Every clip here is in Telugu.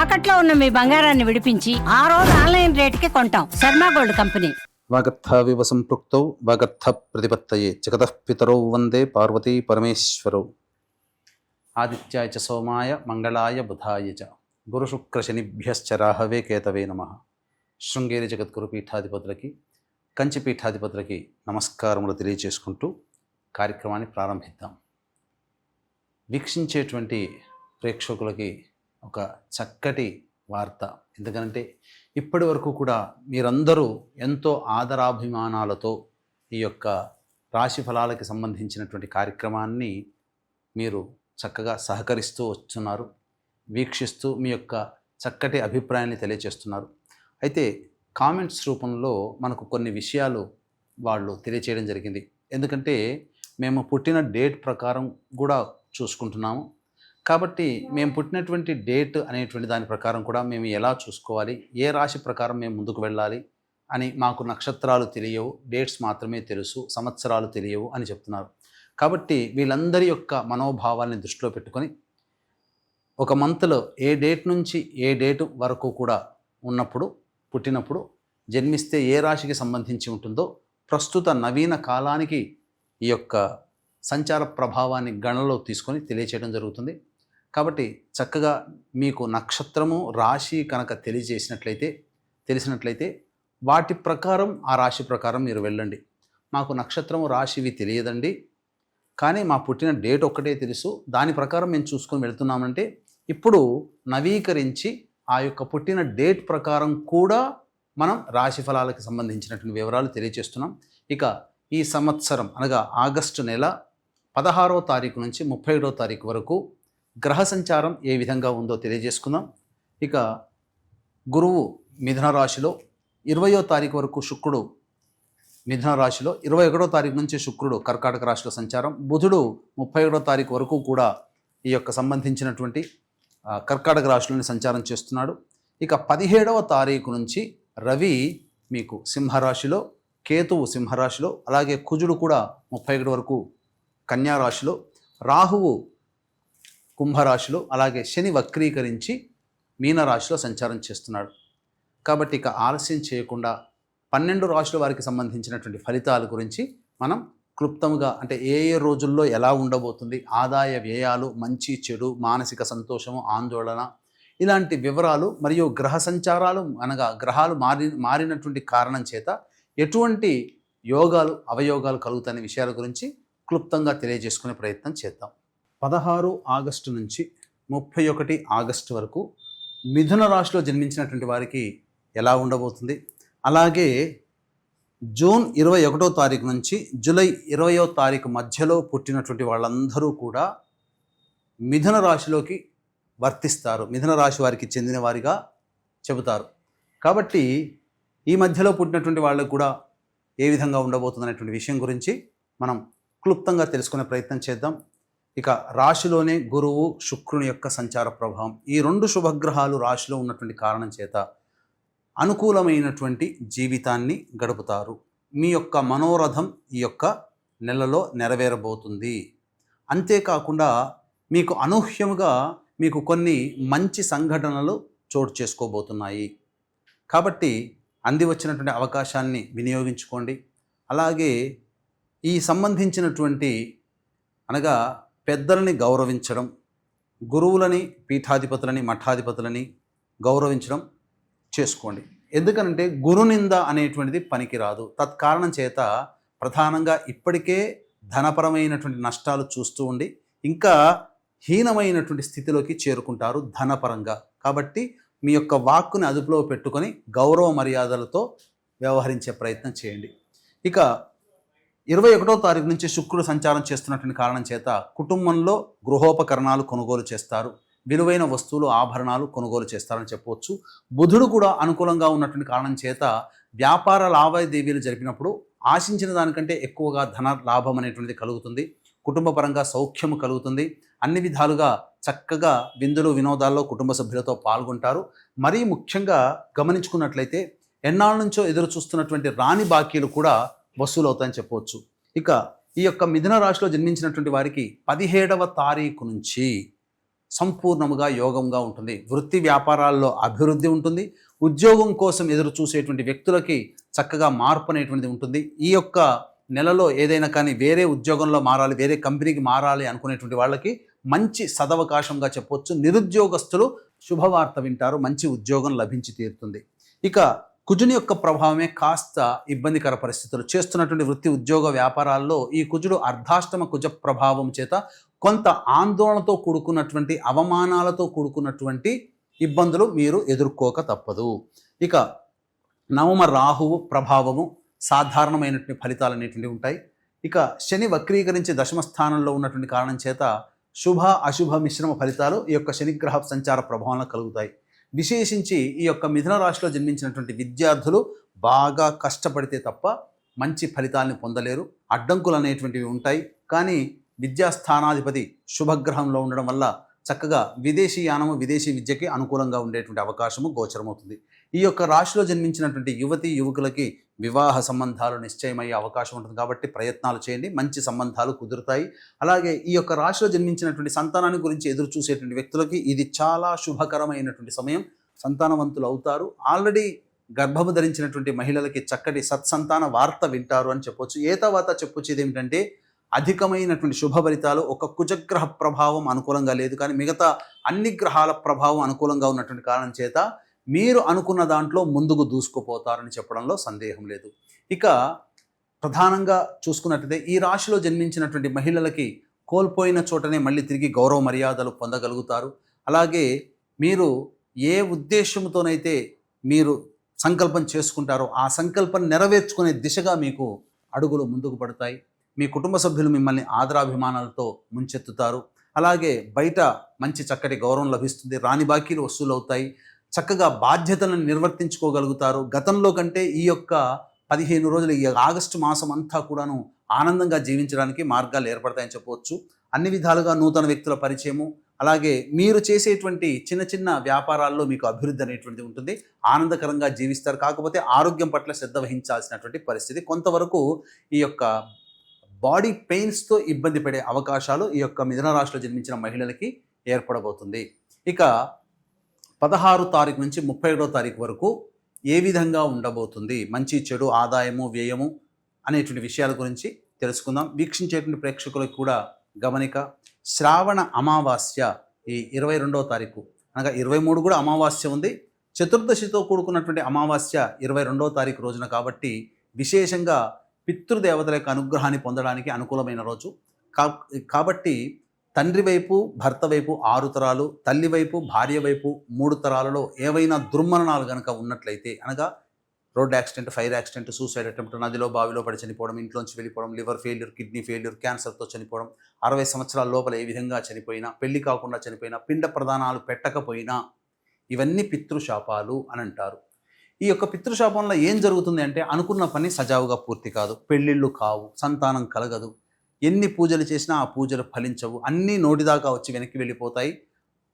తాకట్లో ఉన్న మీ బంగారాన్ని విడిపించి ఆ రోజు ఆన్లైన్ రేటుకి కొంటాం. Sharma gold company. వాగర్థావివ సంపృక్తౌ వాగర్థ ప్రతిపత్తయే జగతః పితరౌ వందే పార్వతీ పరమేశ్వరౌ. ఆదిత్యాయ చ సోమాయ మంగళాయ బుధాయ చ గురుశుక్రశనిభ్యశ్చ రాహవే కేతవే నమః. శృంగేరి జగద్గురు పీఠాధిపతులకి, కంచి పీఠాధిపతులకి నమస్కారములు తెలియజేసుకుంటూ కార్యక్రమాన్ని ప్రారంభిద్దాం. వీక్షించేటువంటి ప్రేక్షకులకి ఒక చక్కటి వార్త. ఎందుకంటే ఇప్పటి వరకు కూడా మీరందరూ ఎంతో ఆదరాభిమానాలతో ఈ యొక్క రాశి ఫలాలకి సంబంధించినటువంటి కార్యక్రమాన్ని మీరు చక్కగా సహకరిస్తూ వస్తున్నారు, వీక్షిస్తూ మీ యొక్క చక్కటి అభిప్రాయాన్ని తెలియజేస్తున్నారు. అయితే కామెంట్స్ రూపంలో మనకు కొన్ని విషయాలు వాళ్ళు తెలియచేయడం జరిగింది. ఎందుకంటే మేము పుట్టిన డేట్ ప్రకారం కూడా చూసుకుంటున్నాము. కాబట్టి మేము పుట్టినటువంటి డేట్ అనేటువంటి దాని ప్రకారం కూడా మేము ఎలా చూసుకోవాలి, ఏ రాశి ప్రకారం మేము ముందుకు వెళ్ళాలి అని మాకు నక్షత్రాలు తెలియవు, డేట్స్ మాత్రమే తెలుసు, సంవత్సరాలు తెలియవు అని చెప్తున్నారు. కాబట్టి వీళ్ళందరి యొక్క మనోభావాల్ని దృష్టిలో పెట్టుకొని ఒక మంత్లో ఏ డేట్ నుంచి ఏ డేటు వరకు కూడా ఉన్నప్పుడు, పుట్టినప్పుడు జన్మిస్తే ఏ రాశికి సంబంధించి ఉంటుందో ప్రస్తుత నవీన కాలానికి ఈ యొక్క సంచార ప్రభావాన్ని గణనలో తీసుకొని తెలియచేయడం జరుగుతుంది. కాబట్టి చక్కగా మీకు నక్షత్రము రాశి కనుక తెలిసినట్లయితే వాటి ప్రకారం ఆ రాశి ప్రకారం మీరు వెళ్ళండి. మాకు నక్షత్రము రాశివి తెలియదండి, కానీ మా పుట్టిన డేట్ ఒక్కటే తెలుసు, దాని ప్రకారం మేము చూసుకొని వెళ్తున్నామంటే ఇప్పుడు నవీకరించి ఆ యొక్క పుట్టిన డేట్ ప్రకారం కూడా మనం రాశి ఫలాలకు సంబంధించినటువంటి వివరాలు తెలియజేస్తున్నాం. ఇక ఈ సంవత్సరం అనగా ఆగస్టు నెల 16వ తారీఖు నుంచి 31వ తారీఖు వరకు గ్రహ సంచారం ఏ విధంగా ఉందో తెలియజేసుకుందాం. ఇక గురువు మిథున రాశిలో 20వ తారీఖు వరకు, శుక్రుడు మిథున రాశిలో, 21వ తారీఖు నుంచి శుక్రుడు కర్కాటక రాశిలో సంచారం, బుధుడు 31వ తారీఖు వరకు కూడా ఈ యొక్క సంబంధించినటువంటి కర్కాటక రాశిలోని సంచారం చేస్తున్నాడు. ఇక 17వ తారీఖు నుంచి రవి మీకు సింహరాశిలో, కేతువు సింహరాశిలో, అలాగే కుజుడు కూడా 31 వరకు కన్యా రాశిలో, రాహువు కుంభరాశిలో, అలాగే శని వక్రీకరించి మీనరాశిలో సంచారం చేస్తున్నాడు. కాబట్టి ఇక ఆలస్యం చేయకుండా 12 రాశుల వారికి సంబంధించినటువంటి ఫలితాల గురించి మనం క్లుప్తంగా, అంటే ఏ ఏ రోజుల్లో ఎలా ఉండబోతుంది, ఆదాయ వ్యయాలు, మంచి చెడు, మానసిక సంతోషము, ఆందోళన, ఇలాంటి వివరాలు మరియు గ్రహ సంచారాలు అనగా గ్రహాలు మారినటువంటి కారణం చేత ఎటువంటి యోగాలు అవయోగాలు కలుగుతాయనే విషయాల గురించి క్లుప్తంగా తెలియజేసుకునే ప్రయత్నం చేద్దాం. 16 ఆగస్టు నుంచి 31 ఆగస్టు వరకు మిథున రాశిలో జన్మించినటువంటి వారికి ఎలా ఉండబోతుంది, అలాగే జూన్ 21వ తారీఖు నుంచి జూలై 20వ తారీఖు మధ్యలో పుట్టినటువంటి వాళ్ళందరూ కూడా మిథున రాశిలోకి వర్తిస్తారు, మిథున రాశి వారికి చెందిన వారిగా చెబుతారు. కాబట్టి ఈ మధ్యలో పుట్టినటువంటి వాళ్ళకు కూడా ఏ విధంగా ఉండబోతుంది అనేటువంటి విషయం గురించి మనం క్లుప్తంగా తెలుసుకునే ప్రయత్నం చేద్దాం. ఇక రాశిలోనే గురువు శుక్రుని యొక్క సంచార ప్రభావం, ఈ 2 శుభగ్రహాలు రాశిలో ఉన్నటువంటి కారణం చేత అనుకూలమైనటువంటి జీవితాన్ని గడుపుతారు. మీ యొక్క మనోరథం ఈ యొక్క నెలలో నెరవేరబోతుంది. అంతేకాకుండా మీకు అనూహ్యముగా మీకు కొన్ని మంచి సంఘటనలు చోటు చేసుకోబోతున్నాయి. కాబట్టి అంది వచ్చినటువంటి అవకాశాన్ని వినియోగించుకోండి. అలాగే ఈ సంబంధించినటువంటి అనగా పెద్దలని గౌరవించడం, గురువులని, పీఠాధిపతులని, మఠాధిపతులని గౌరవించడం చేసుకోండి. ఎందుకనంటే గురునింద అనేటువంటిది పనికిరాదు. తత్కారణం చేత ప్రధానంగా ఇప్పటికే ధనపరమైనటువంటి నష్టాలు చూస్తూ ఉండి ఇంకా హీనమైనటువంటి స్థితిలోకి చేరుకుంటారు ధనపరంగా. కాబట్టి మీ యొక్క వాక్కుని అదుపులో పెట్టుకొని గౌరవ మర్యాదలతో వ్యవహరించే ప్రయత్నం చేయండి. ఇక 21వ తారీఖు నుంచి శుక్రుడు సంచారం చేస్తున్నటువంటి కారణం చేత కుటుంబంలో గృహోపకరణాలు కొనుగోలు చేస్తారు, విలువైన వస్తువులు, ఆభరణాలు కొనుగోలు చేస్తారని చెప్పవచ్చు. బుధుడు కూడా అనుకూలంగా ఉన్నటువంటి కారణం చేత వ్యాపార లావాదేవీలు జరిపినప్పుడు ఆశించిన దానికంటే ఎక్కువగా ధన లాభం అనేటువంటిది కలుగుతుంది. కుటుంబ పరంగా సౌఖ్యము కలుగుతుంది. అన్ని విధాలుగా చక్కగా విందులు వినోదాల్లో కుటుంబ సభ్యులతో పాల్గొంటారు. మరీ ముఖ్యంగా గమనించుకున్నట్లయితే ఎన్నాళ్ళ నుంచో ఎదురు చూస్తున్నటువంటి రాని బాకీలు కూడా వసూలు అవుతాయని చెప్పవచ్చు. ఇక ఈ యొక్క మిథున రాశిలో జన్మించినటువంటి వారికి 17వ తారీఖు నుంచి సంపూర్ణముగా యోగంగా ఉంటుంది. వృత్తి వ్యాపారాల్లో అభివృద్ధి ఉంటుంది. ఉద్యోగం కోసం ఎదురు చూసేటువంటి వ్యక్తులకి చక్కగా మార్పు అనేటువంటిది ఉంటుంది. ఈ యొక్క నెలలో ఏదైనా కానీ వేరే ఉద్యోగంలో మారాలి, వేరే కంపెనీకి మారాలి అనుకునేటువంటి వాళ్ళకి మంచి సదవకాశంగా చెప్పవచ్చు. నిరుద్యోగస్తులు శుభవార్త వింటారు, మంచి ఉద్యోగం లభించి తీరుతుంది. ఇక కుజుని యొక్క ప్రభావమే కాస్త ఇబ్బందికర పరిస్థితులు. చేస్తున్నటువంటి వృత్తి ఉద్యోగ వ్యాపారాల్లో ఈ కుజుడు అర్ధాష్టమ కుజ ప్రభావం చేత కొంత ఆందోళనతో కూడుకున్నటువంటి, అవమానాలతో కూడుకున్నటువంటి ఇబ్బందులు మీరు ఎదుర్కోక తప్పదు. ఇక నవమ రాహువు ప్రభావము సాధారణమైనటువంటి ఫలితాలు అనేటువంటివి ఉంటాయి. ఇక శని వక్రీకరించి దశమ స్థానంలో ఉన్నటువంటి కారణం చేత శుభ అశుభ మిశ్రమ ఫలితాలు ఈ యొక్క శనిగ్రహ సంచార ప్రభావంలో కలుగుతాయి. విశేషించి ఈ యొక్క మిథున రాశిలో జన్మించినటువంటి విద్యార్థులు బాగా కష్టపడితే తప్ప మంచి ఫలితాలను పొందలేరు. అడ్డంకులు అనేటువంటివి ఉంటాయి. కానీ విద్యాస్థానాధిపతి శుభగ్రహంలో ఉండడం వల్ల చక్కగా విదేశీ యానము, విదేశీ విద్యకి అనుకూలంగా ఉండేటువంటి అవకాశము గోచరమవుతుంది. ఈ యొక్క రాశిలో జన్మించినటువంటి యువతి యువకులకి వివాహ సంబంధాలు నిశ్చయమయ్యే అవకాశం ఉంటుంది. కాబట్టి ప్రయత్నాలు చేయండి, మంచి సంబంధాలు కుదురుతాయి. అలాగే ఈ యొక్క రాశిలో జన్మించినటువంటి సంతానాన్ని గురించి ఎదురు చూసేటువంటి వ్యక్తులకి ఇది చాలా శుభకరమైనటువంటి సమయం. సంతానవంతులు అవుతారు. ఆల్రెడీ గర్భము ధరించినటువంటి మహిళలకి చక్కటి సత్సంతాన వార్త వింటారు అని చెప్పొచ్చు. ఏ తర్వాత చెప్పొచ్చేది ఏమిటంటే అధికమైనటువంటి శుభ ఫలితాలు. ఒక కుజగ్రహ ప్రభావం అనుకూలంగా లేదు, కానీ మిగతా అన్ని గ్రహాల ప్రభావం అనుకూలంగా ఉన్నటువంటి కారణం చేత మీరు అనుకున్న దాంట్లో ముందుకు దూసుకుపోతారని చెప్పడంలో సందేహం లేదు. ఇక ప్రధానంగా చూసుకున్నట్లయితే ఈ రాశిలో జన్మించినటువంటి మహిళలకి కోల్పోయిన చోటనే మళ్ళీ తిరిగి గౌరవ మర్యాదలు పొందగలుగుతారు. అలాగే మీరు ఏ ఉద్దేశంతోనైతే మీరు సంకల్పం చేసుకుంటారో ఆ సంకల్పం నెరవేర్చుకునే దిశగా మీకు అడుగులు ముందుకు పడతాయి. మీ కుటుంబ సభ్యులు మిమ్మల్ని ఆదరాభిమానాలతో ముంచెత్తుతారు. అలాగే బయట మంచి చక్కటి గౌరవం లభిస్తుంది. రాని బాకీలు వసూలు అవుతాయి. చక్కగా బాధ్యతలను నిర్వర్తించుకోగలుగుతారు. గతంలో కంటే ఈ యొక్క 15 రోజులు, ఈ ఆగస్టు మాసం అంతా కూడాను ఆనందంగా జీవించడానికి మార్గాలు ఏర్పడతాయని చెప్పవచ్చు. అన్ని విధాలుగా నూతన వ్యక్తుల పరిచయము, అలాగే మీరు చేసేటువంటి చిన్న చిన్న వ్యాపారాల్లో మీకు అభివృద్ధి అనేటువంటిది ఉంటుంది. ఆనందకరంగా జీవిస్తారు. కాకపోతే ఆరోగ్యం పట్ల శ్రద్ధ వహించాల్సినటువంటి పరిస్థితి. కొంతవరకు ఈ యొక్క బాడీ పెయిన్స్తో ఇబ్బంది పడే అవకాశాలు ఈ యొక్క మిథున రాశిలో జన్మించిన మహిళలకి ఏర్పడబోతుంది. ఇక 16 తారీఖు నుంచి 31వ తారీఖు వరకు ఏ విధంగా ఉండబోతుంది, మంచి చెడు, ఆదాయము, వ్యయము అనేటువంటి విషయాల గురించి తెలుసుకుందాం. వీక్షించేటువంటి ప్రేక్షకులకు కూడా గమనిక. శ్రావణ అమావాస్య ఈ 22వ తారీఖు, అనగా 23 కూడా అమావాస్య ఉంది. చతుర్దశితో కూడుకున్నటువంటి అమావాస్య 22వ తారీఖు రోజున కాబట్టి విశేషంగా పితృదేవతల యొక్క అనుగ్రహాన్ని పొందడానికి అనుకూలమైన రోజు. కాబట్టి తండ్రి వైపు, భర్త వైపు 6 తరాలు, తల్లి వైపు, భార్య వైపు 3 తరాలలో ఏవైనా దుర్మరణాలు కనుక ఉన్నట్లయితే, అనగా road accident, fire accident, suicide attempt, నదిలో బావిలో పడి చనిపోవడం, ఇంట్లోంచి వెళ్ళిపోవడం, లివర్ ఫెయిల్యూర్, కిడ్నీ ఫెయిల్యూర్, క్యాన్సర్తో చనిపోవడం, 60 సంవత్సరాల లోపల ఏ విధంగా చనిపోయినా, పెళ్లి కాకుండా చనిపోయినా, పిండ ప్రదానాలు పెట్టకపోయినా, ఇవన్నీ పితృశాపాలు అని అంటారు. ఈ యొక్క పితృశాపంలో ఏం జరుగుతుంది అంటే అనుకున్న పని సజావుగా పూర్తి కాదు, పెళ్ళిళ్ళు కావు, సంతానం కలగదు, ఎన్ని పూజలు చేసినా ఆ పూజలు ఫలించవు, అన్నీ నోటిదాకా వచ్చి వెనక్కి వెళ్ళిపోతాయి,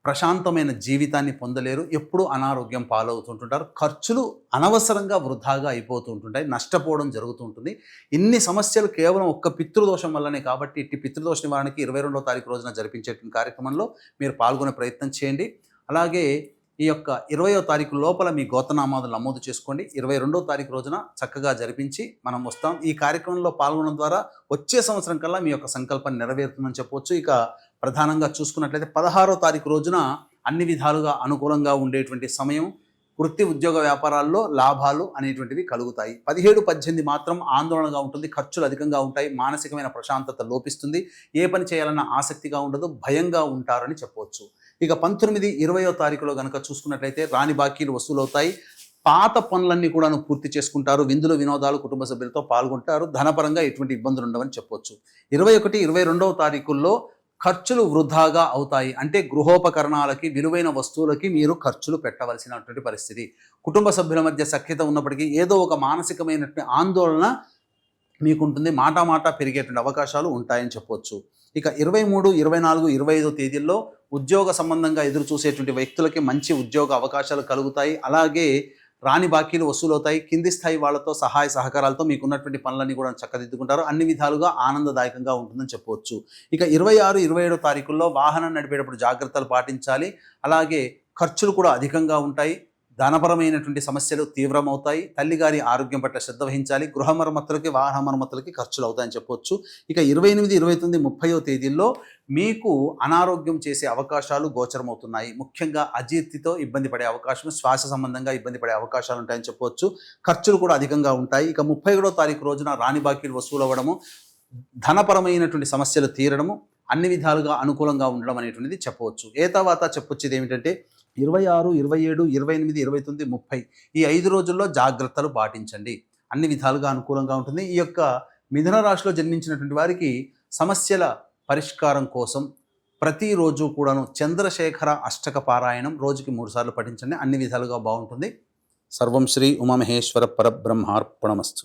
ప్రశాంతమైన జీవితాన్ని పొందలేరు, ఎప్పుడూ అనారోగ్యం పాలవుతుంటుంటారు, ఖర్చులు అనవసరంగా వృధాగా అయిపోతూ ఉంటుంటాయి, నష్టపోవడం జరుగుతూ ఉంటుంది. ఇన్ని సమస్యలు కేవలం ఒక్క పితృదోషం వల్లనే. కాబట్టి ఇట్టి పితృదోష నివారణకి 22వ తారీఖు రోజున జరిపించేటువంటి కార్యక్రమంలో మీరు పాల్గొనే ప్రయత్నం చేయండి. అలాగే ఈ యొక్క 20వ తారీఖు లోపల మీ గోత్రనామాలు నమోదు చేసుకోండి. 22వ తారీఖు రోజున చక్కగా జరిపించి మనం వస్తాం. ఈ కార్యక్రమంలో పాల్గొనడం ద్వారా వచ్చే సంవత్సరం కల్లా మీ యొక్క సంకల్పం నెరవేరుతుందని చెప్పవచ్చు. ఇక ప్రధానంగా చూసుకున్నట్లయితే 16వ తారీఖు రోజున అన్ని విధాలుగా అనుకూలంగా ఉండేటువంటి సమయం. వృత్తి ఉద్యోగ వ్యాపారాల్లో లాభాలు అనేటువంటివి కలుగుతాయి. 17, 18 మాత్రం ఆందోళనగా ఉంటుంది, ఖర్చులు అధికంగా ఉంటాయి, మానసికమైన ప్రశాంతత లోపిస్తుంది, ఏ పని చేయాలన్న ఆసక్తిగా ఉండదు, భయంగా ఉంటారని చెప్పవచ్చు. ఇక 19, 20వ తారీఖులో కనుక చూసుకున్నట్లయితే రాని బాకీలు వసూలవుతాయి, పాత పనులన్నీ కూడా పూర్తి చేసుకుంటారు, విందులు వినోదాలు కుటుంబ సభ్యులతో పాల్గొంటారు, ధనపరంగా ఎటువంటి ఇబ్బందులు ఉండవని చెప్పవచ్చు. 21, 22వ తారీఖుల్లో ఖర్చులు వృధాగా అవుతాయి. అంటే గృహోపకరణాలకి, విలువైన వస్తువులకి మీరు ఖర్చులు పెట్టవలసినటువంటి పరిస్థితి. కుటుంబ సభ్యుల మధ్య సఖ్యత ఉన్నప్పటికీ ఏదో ఒక మానసికమైనటువంటి ఆందోళన మీకుంటుంది, మాట పెరిగేటువంటి అవకాశాలు ఉంటాయని చెప్పవచ్చు. ఇక 23, 24, 25 తేదీల్లో ఉద్యోగ సంబంధంగా ఎదురు చూసేటువంటి వ్యక్తులకి మంచి ఉద్యోగ అవకాశాలు కలుగుతాయి. అలాగే రాని బాకీలు వసూలవుతాయి. కింది స్థాయి వాళ్ళతో సహాయ సహకారాలతో మీకున్నటువంటి పనులన్నీ కూడా చక్కదిద్దుకుంటారు. అన్ని విధాలుగా ఆనందదాయకంగా ఉంటుందని చెప్పవచ్చు. ఇక 26, 27 తారీఖుల్లో వాహనం నడిపేటప్పుడు జాగ్రత్తలు పాటించాలి. అలాగే ఖర్చులు కూడా అధికంగా ఉంటాయి. ధనపరమైనటువంటి సమస్యలు తీవ్రమవుతాయి. తల్లిగారి ఆరోగ్యం పట్ల శ్రద్ధ వహించాలి. గృహ మరమ్మతులకి, వాహన మరమ్మతులకి ఖర్చులు అవుతాయని చెప్పొచ్చు. ఇక 28, 29, 30వ తేదీల్లో మీకు అనారోగ్యం చేసే అవకాశాలు గోచరమవుతున్నాయి. ముఖ్యంగా అజీర్తితో ఇబ్బంది పడే అవకాశం, శ్వాస సంబంధంగా ఇబ్బంది పడే అవకాశాలు ఉంటాయని చెప్పవచ్చు. ఖర్చులు కూడా అధికంగా ఉంటాయి. ఇక 31వ తారీఖు రోజున రాని బాకీలు వసూలు అవ్వడము, ధనపరమైనటువంటి సమస్యలు తీరడము, అన్ని విధాలుగా అనుకూలంగా ఉండడం అనేటువంటిది చెప్పవచ్చు. తర్వాత చెప్పొచ్చేది ఏమిటంటే 26, 27, 28, 29, 30 ఈ 5 రోజుల్లో జాగ్రత్తలు పాటించండి. అన్ని విధాలుగా అనుకూలంగా ఉంటుంది. ఈ యొక్క మిథున రాశిలో జన్మించినటువంటి వారికి సమస్యల పరిష్కారం కోసం ప్రతిరోజు కూడాను చంద్రశేఖర అష్టక పారాయణం రోజుకి 3 సార్లు పఠించండి. అన్ని విధాలుగా బాగుంటుంది. సర్వం శ్రీ ఉమామహేశ్వర పరబ్రహ్మార్పణమస్తు.